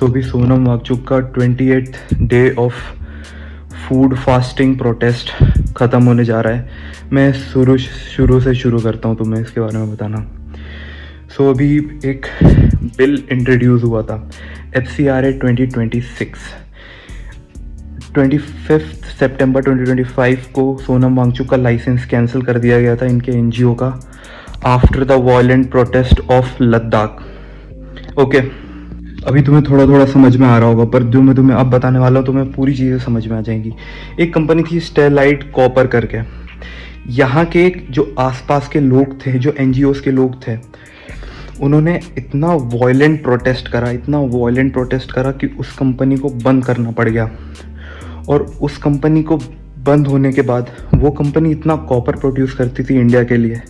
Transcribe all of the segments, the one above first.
सो अभी सोनम वांगचुक का 28th day of food fasting protest ख़त्म होने जा रहा है। मैं शुरू से शुरू करता हूँ तुम्हें इसके बारे में बताना। सो अभी एक बिल इंट्रोड्यूस हुआ था FCRA 2026। 25 सितंबर 2025 को सोनम वांगचुक का लाइसेंस कैंसिल कर दिया गया था इनके NGO का, after the violent protest of Ladakh. Okay, अभी तुम्हें थोड़ा थोड़ा समझ में आ रहा होगा, पर जो मैं तुम्हें अब बताने वाला हूँ तुम्हें पूरी चीज़ें समझ में आ जाएंगी। एक कंपनी थी स्टेरलाइट कॉपर करके। यहाँ के जो आसपास के लोग थे, जो NGOs के लोग थे, उन्होंने इतना वायलेंट प्रोटेस्ट करा कि उस कंपनी को बंद करना पड़ गया। और उस कंपनी को बंद होने के बाद वो कंपनी इतना कॉपर प्रोड्यूस करती थी इंडिया के लिए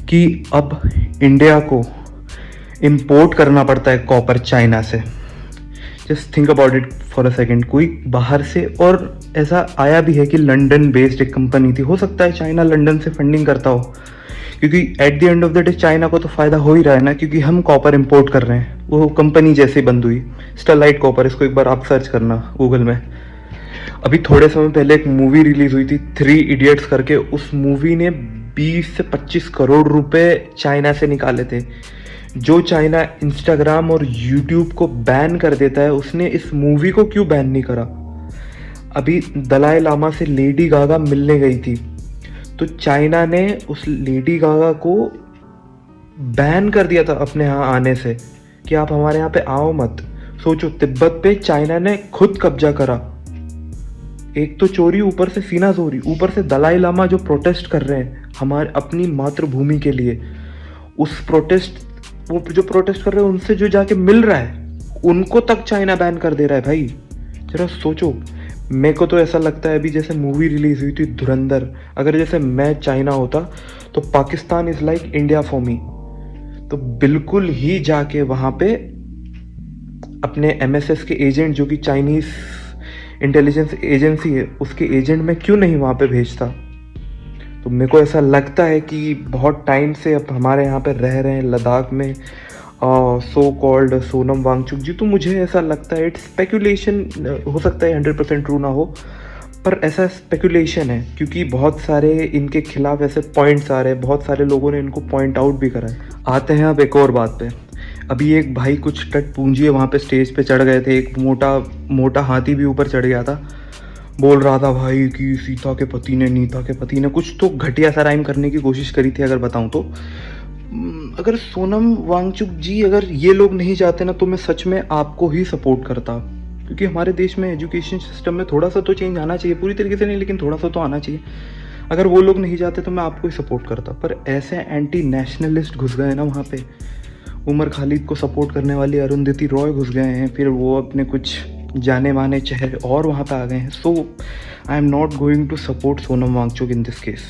कि अब इंडिया को इंपोर्ट करना पड़ता है कॉपर चाइना से। Just think about it for a second. कोई बाहर से, और ऐसा आया भी है कि लंदन बेस्ड एक कंपनी थी, हो सकता है चाइना लंदन से फंडिंग करता हो, क्योंकि at the end of the day China को तो फ़ायदा हो ही रहा है ना, क्योंकि हम कॉपर इंपोर्ट कर रहे हैं। वो कंपनी जैसे बंद हुई स्टेरलाइट कॉपर, इसको एक बार आप सर्च करना गूगल में। अभी थोड़े समय पहले एक मूवी रिलीज हुई थी 3 इडियट्स करके। उस मूवी ने 20 से 25 करोड़ रुपए चाइना से निकाले थे। जो चाइना इंस्टाग्राम और यूट्यूब को बैन कर देता है, उसने इस मूवी को क्यों बैन नहीं करा? अभी दलाई लामा से लेडी गागा मिलने गई थी, तो चाइना ने उस लेडी गागा को बैन कर दिया था अपने यहाँ आने से कि आप हमारे यहाँ पे आओ मत। सोचो, तिब्बत पे चाइना ने खुद कब्जा करा। एक तो चोरी, ऊपर से सीना चोरी, ऊपर से दलाई लामा जो प्रोटेस्ट कर रहे हैं हमारे अपनी मातृभूमि के लिए, वो जो प्रोटेस्ट कर रहे हैं उनसे जो जाके मिल रहा है, उनको तक चाइना बैन कर दे रहा है। भाई जरा सोचो। मेरे को तो ऐसा लगता है अभी जैसे मूवी रिलीज हुई थी धुरंधर, अगर जैसे मैं चाइना होता तो Pakistan is like India for me. तो बिल्कुल ही जाके वहाँ पे अपने MSS के एजेंट, जो कि चाइनीज इंटेलिजेंस एजेंसी है, उसके एजेंट में क्यों नहीं वहाँ पे भेजता। तो मेरे को ऐसा लगता है कि बहुत टाइम से अब हमारे यहाँ पे रह रहे हैं लद्दाख में सो कॉल्ड सोनम वांगचुक जी। तो मुझे ऐसा लगता है, इट्स स्पेकुलेशन, हो सकता है 100% ट्रू ना हो, पर ऐसा स्पेकुलेशन है क्योंकि बहुत सारे इनके खिलाफ ऐसे पॉइंट्स आ रहे हैं, बहुत सारे लोगों ने इनको पॉइंट आउट भी करा है। आते हैं अब एक और बात पे। अभी एक भाई कुछ टट पूंजी वहाँ पे स्टेज पे चढ़ गए थे, एक मोटा हाथी भी ऊपर चढ़ गया था, बोल रहा था भाई कि सीता के पति ने, नीता के पति ने, कुछ तो घटिया सा राइम करने की कोशिश करी थी अगर बताऊं तो। अगर सोनम वांगचुक जी, अगर ये लोग नहीं जाते ना, तो मैं सच में आपको ही सपोर्ट करता, क्योंकि हमारे देश में एजुकेशन सिस्टम में थोड़ा सा तो चेंज आना चाहिए, पूरी तरीके से नहीं लेकिन थोड़ा सा तो आना चाहिए। अगर वो लोग नहीं जाते तो मैं आपको ही सपोर्ट करता, पर ऐसे एंटी नेशनलिस्ट घुस गए ना वहाँ पे। उमर खालिद को सपोर्ट करने वाली अरुंधति रॉय घुस गए हैं, फिर वो अपने कुछ जाने माने चेहरे और वहाँ पे आ गए हैं। So I am not going to support Sonam Wangchuk in this case.